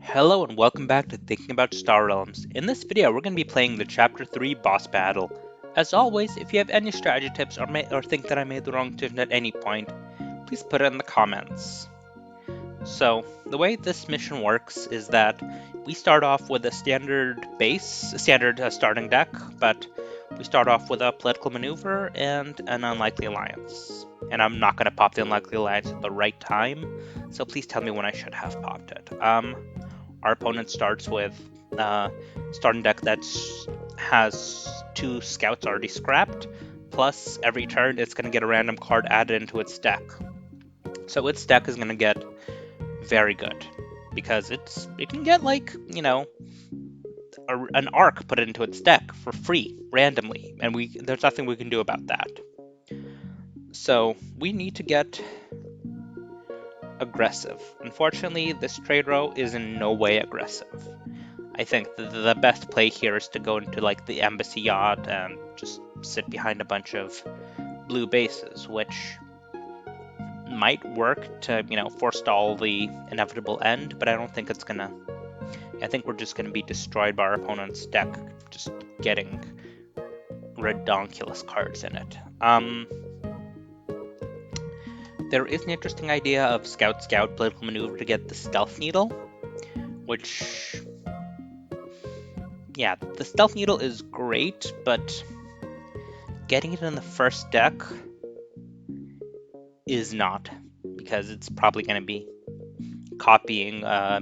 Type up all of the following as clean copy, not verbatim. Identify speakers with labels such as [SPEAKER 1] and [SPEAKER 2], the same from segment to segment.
[SPEAKER 1] Hello and welcome back to Thinking About Star Realms. In this video, we're going to be playing the Chapter 3 boss battle. As always, if you have any strategy tips or think that I made the wrong decision at any point, please put it in the comments. So, the way this mission works is that we start off with a standard starting deck, but we start off with a political maneuver and an unlikely alliance. And I'm not going to pop the unlikely alliance at the right time, so please tell me when I should have popped it. Our opponent starts with starting deck that has 2 scouts already scrapped, plus every turn it's going to get a random card added into its deck. So its deck is going to get very good because it can get an arc put into its deck for free randomly, and there's nothing we can do about that. So we need to get aggressive. Unfortunately, this trade row is in no way aggressive. I think the best play here is to go into like the embassy yacht and just sit behind a bunch of blue bases, which might work to, forestall the inevitable end, but I don't think it's gonna. I think we're just gonna be destroyed by our opponent's deck, just getting redonkulous cards in it. There is an interesting idea of scout political maneuver to get the stealth needle, which, yeah, the stealth needle is great, but getting it in the first deck is not, because it's probably going to be copying, a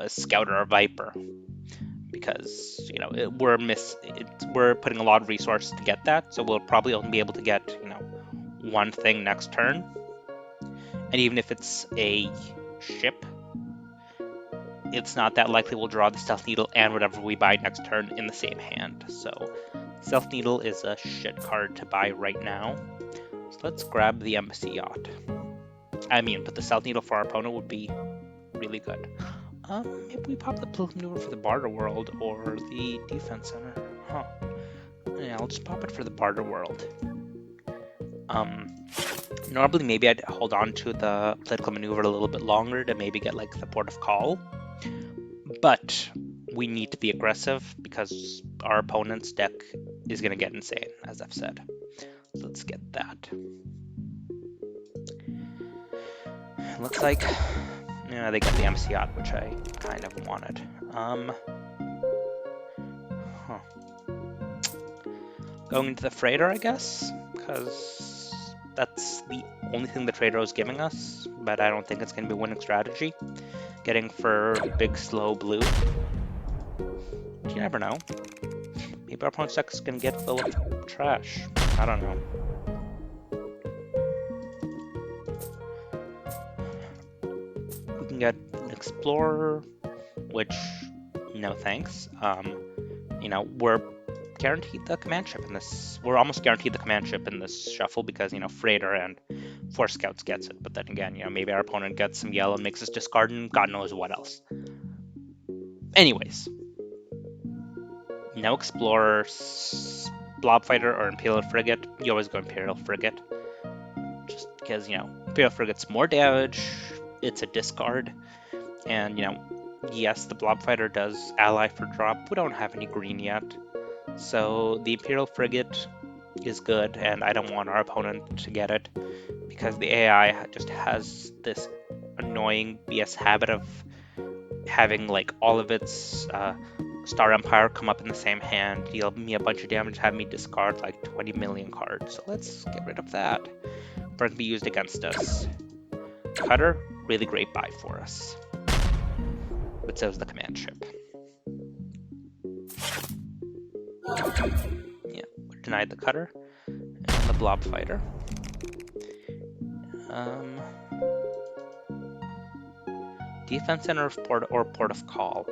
[SPEAKER 1] scout or a viper, because we're putting a lot of resources to get that, so we'll probably only be able to get one thing next turn. And even if it's a ship, it's not that likely we'll draw the stealth needle and whatever we buy next turn in the same hand. So stealth needle is a shit card to buy right now. So let's grab the embassy yacht. But the stealth needle for our opponent would be really good. Maybe we pop the political maneuver for the barter world or the defense center. Yeah, I'll just pop it for the barter world. Normally maybe I'd hold on to the political maneuver a little bit longer to maybe get like the port of call, but we need to be aggressive because our opponent's deck is going to get insane, as I've said. So let's get that. It looks like they got the MC yacht, which I kind of wanted. Going into the freighter, I guess, because that's the only thing the trader is giving us, but I don't think it's going to be a winning strategy. Getting for big, slow blue. You never know. Maybe our opponent's deck is going to get full of trash. I don't know. We can get an Explorer, which, no thanks. We're guaranteed the command ship in this. We're almost guaranteed the command ship in this shuffle because, freighter and 4 scouts gets it. But then again, maybe our opponent gets some yellow and makes us discard and God knows what else. Anyways, no Explorer, Blob Fighter, or Imperial Frigate. You always go Imperial Frigate. Just because, Imperial Frigate's more damage, it's a discard, and, yes, the Blob Fighter does ally for drop. We don't have any green yet. So the Imperial Frigate is good, and I don't want our opponent to get it, because the AI just has this annoying BS habit of having like all of its Star Empire come up in the same hand, deal me a bunch of damage, have me discard like 20 million cards. So let's get rid of that. Bert can be used against us. Cutter, really great buy for us. But so is the command ship. Yeah, we're denied the cutter and the blob fighter. Defense center or port of call.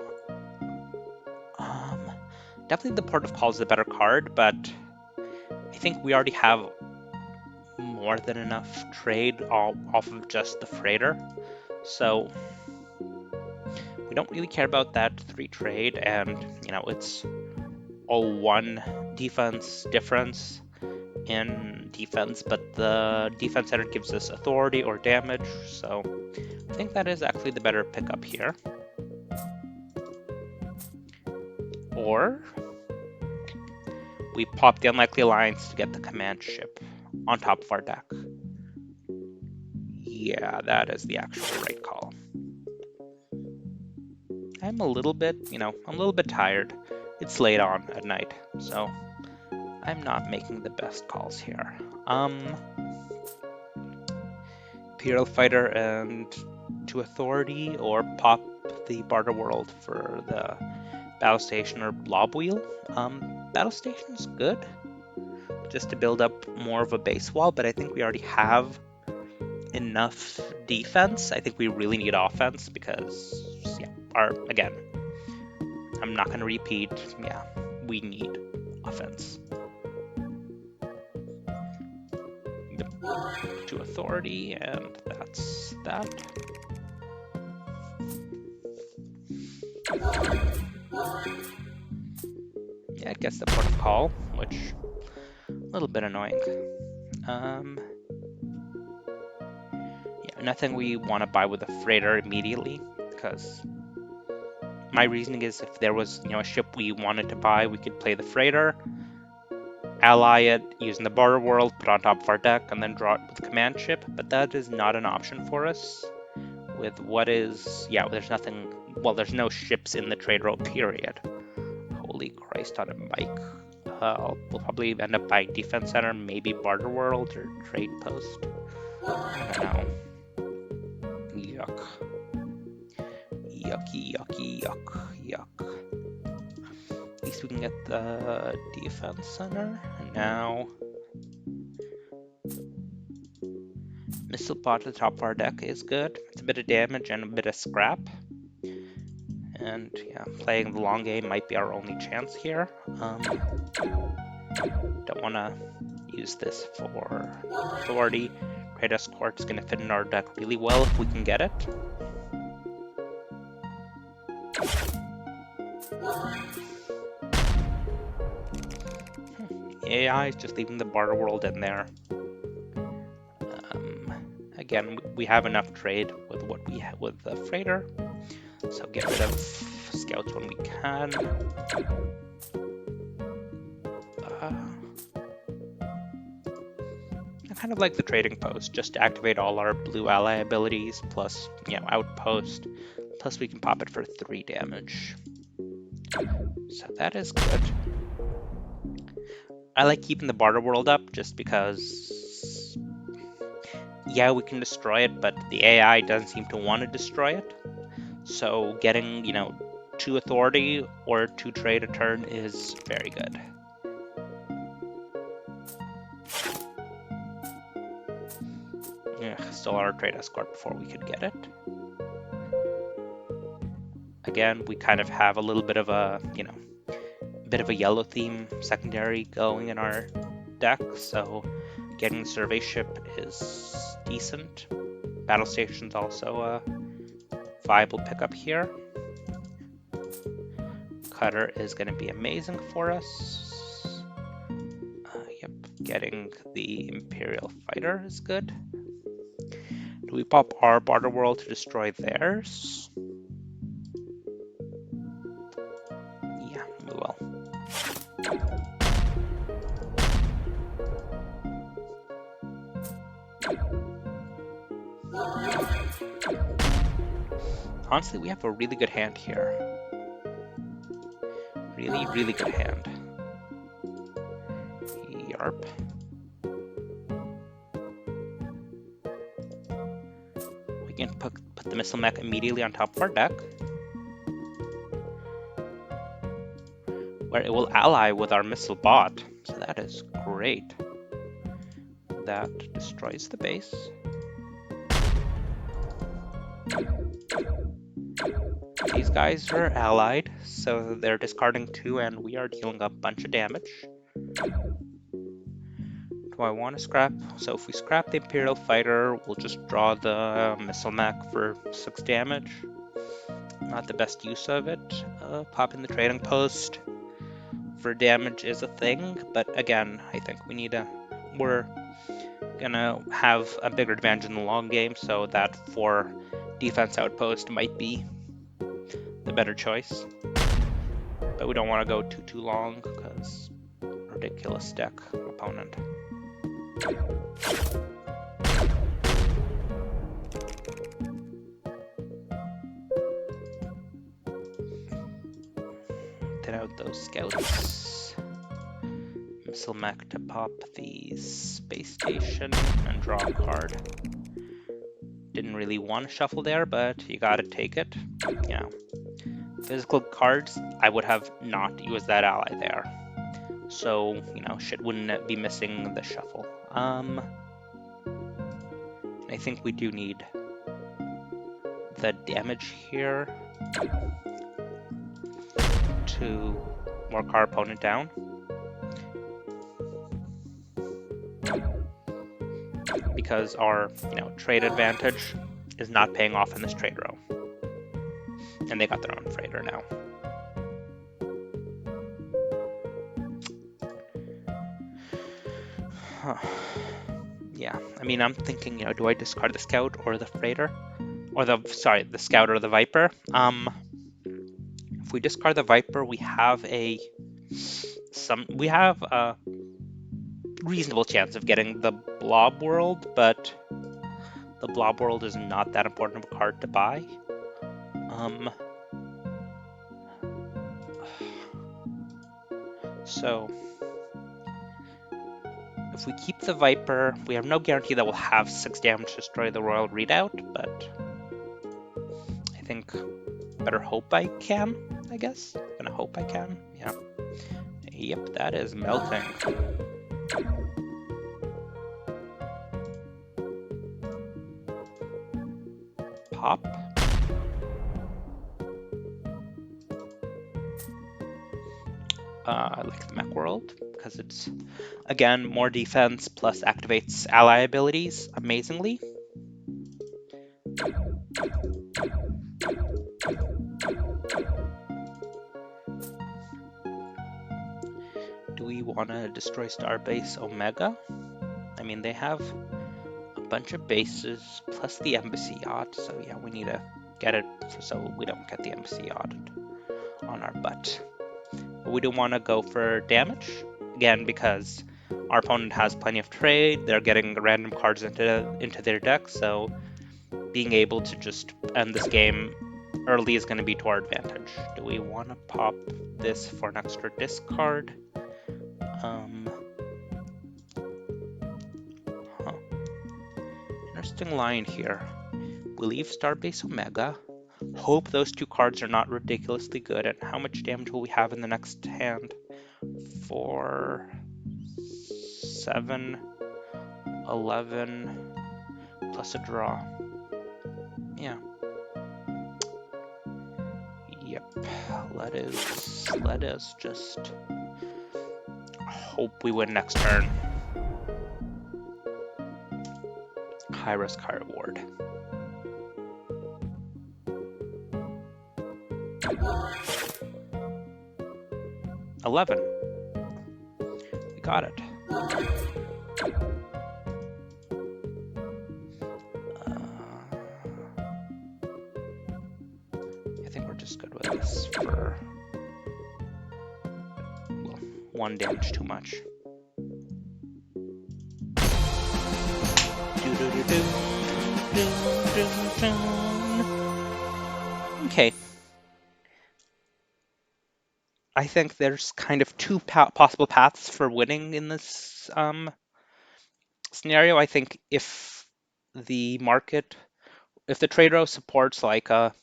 [SPEAKER 1] Definitely the port of call is the better card, but I think we already have more than enough trade off of just the freighter. So we don't really care about that 3 trade, and it's a 1 defense difference in defense, but the defense center gives us authority or damage, so I think that is actually the better pickup here. Or we pop the unlikely alliance to get the command ship on top of our deck. Yeah, that is the actual right call. I'm a little bit, I'm a little bit tired. It's late on at night, so I'm not making the best calls here. Imperial Fighter and to Authority, or pop the Barter World for the Battle Station or Blob Wheel. Battle Station's good, just to build up more of a base wall, but I think we already have enough defense. I think we really need offense because, yeah, again, I'm not going to repeat, yeah, we need offense. To Authority, and that's that. Yeah, it gets the port of call, which a little bit annoying. Yeah, nothing we want to buy with a freighter immediately, because my reasoning is if there was, a ship we wanted to buy, we could play the freighter, ally it using the barter world, put on top of our deck, and then draw it with the command ship. But that is not an option for us. With what is, yeah, there's nothing. Well, there's no ships in the trade row. Period. Holy Christ on a bike. We'll probably end up buying Defense Center, maybe Barter World or Trade Post. I don't know. Yuck. Yucky, yucky, yuck, yuck. At least we can get the Defense Center. And now, Missile Pod to the top of our deck is good. It's a bit of damage and a bit of scrap. And yeah, playing the long game might be our only chance here. Don't want to use this for Authority. Trade Escort is going to fit in our deck really well if we can get it. AI is just leaving the Barter World in there. Again, we have enough trade with what we have with the freighter, so get rid of scouts when we can. I kind of like the trading post, just to activate all our blue ally abilities, plus, outpost, plus we can pop it for 3 damage. So that is good. I like keeping the Barter World up just because, yeah, we can destroy it, but the AI doesn't seem to want to destroy it. So getting, 2 Authority or 2 trade a turn is very good. Yeah, still our trade escort before we could get it. Again, we kind of have a little bit of a, bit of a yellow theme secondary going in our deck, so getting the survey ship is decent. Battle station's also a viable pickup here. Cutter is going to be amazing for us. Yep, getting the Imperial Fighter is good. Do we pop our Barter World to destroy theirs? Yeah, we will. Honestly, we have a really good hand here. Really, really good hand. Yarp. We can put the missile mech immediately on top of our deck, where it will ally with our missile bot. So that is great. That destroys the base. These guys are allied, so they're discarding 2 and we are dealing a bunch of damage. Do I want to scrap? So if we scrap the Imperial Fighter, we'll just draw the missile mech for 6 damage. Not the best use of it. Popping the trading post for damage is a thing, but again, I think we're gonna have a bigger advantage in the long game, so that 4 defense outpost might be the better choice. but we don't want to go too long because ridiculous deck opponent. Get out those scouts. Missile mech to pop the space station and draw a card. Didn't really want to shuffle there, but you gotta take it. You know, physical cards, I would have not used that ally there. So, you know, shit wouldn't be missing the shuffle. I think we do need the damage here to work our opponent down. Because our, trade advantage is not paying off in this trade row. And they got their own freighter now. Yeah, I mean, I'm thinking, do I discard the scout or the freighter? Or the scout or the viper? If we discard the viper, we have a reasonable chance of getting the blob world, but the blob world is not that important of a card to buy. So if we keep the Viper, we have no guarantee that we'll have 6 damage to destroy the Royal Redoubt, but I think better hope I can, I guess. Gonna hope I can, yeah. Yep, that is melting. Pop. I like the Mech World because it's, again, more defense plus activates ally abilities amazingly. Do we want to destroy Starbase Omega? I mean, they have a bunch of bases plus the Embassy Yacht, so yeah, we need to get it so we don't get the Embassy Yacht on our butt. But we don't want to go for damage, again, because our opponent has plenty of trade, they're getting random cards into their deck, so being able to just end this game early is going to be to our advantage. Do we want to pop this for an extra discard? Interesting line here. We leave Starbase Omega, hope those 2 cards are not ridiculously good, and how much damage will we have in the next hand? 4, 7, 11, plus a draw. Yeah. Yep. Let us just hope we win next turn. High risk, high reward. $11. We got it. I think we're just good with this for, well, 1 damage too much. Okay. I think there's kind of 2 possible paths for winning in this scenario. I think if the trade row supports like a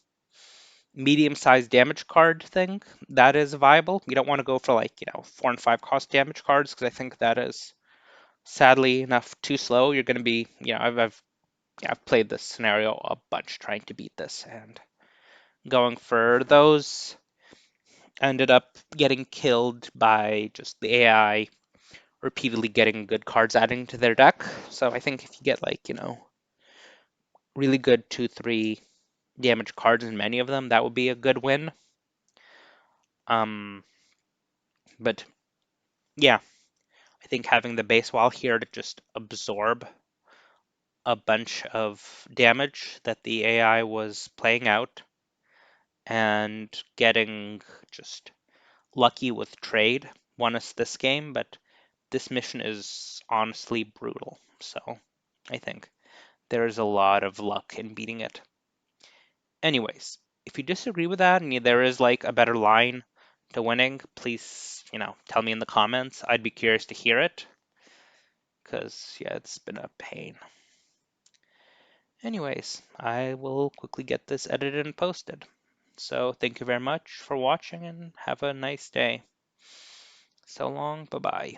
[SPEAKER 1] medium-sized damage card thing, that is viable. You don't want to go for 4 and 5 cost damage cards because I think that is sadly enough too slow. You're going to be, I've played this scenario a bunch trying to beat this, and going for those ended up getting killed by just the AI repeatedly getting good cards adding to their deck. So I think if you get really good 2-3 damage cards in many of them, that would be a good win. But yeah, I think having the base wall here to just absorb a bunch of damage that the AI was playing out and getting just lucky with trade won us this game, but this mission is honestly brutal. So I think there's a lot of luck in beating it. Anyways, if you disagree with that and there is like a better line to winning, please, tell me in the comments. I'd be curious to hear it because, yeah, it's been a pain. Anyways, I will quickly get this edited and posted. So thank you very much for watching and have a nice day. So long, bye bye.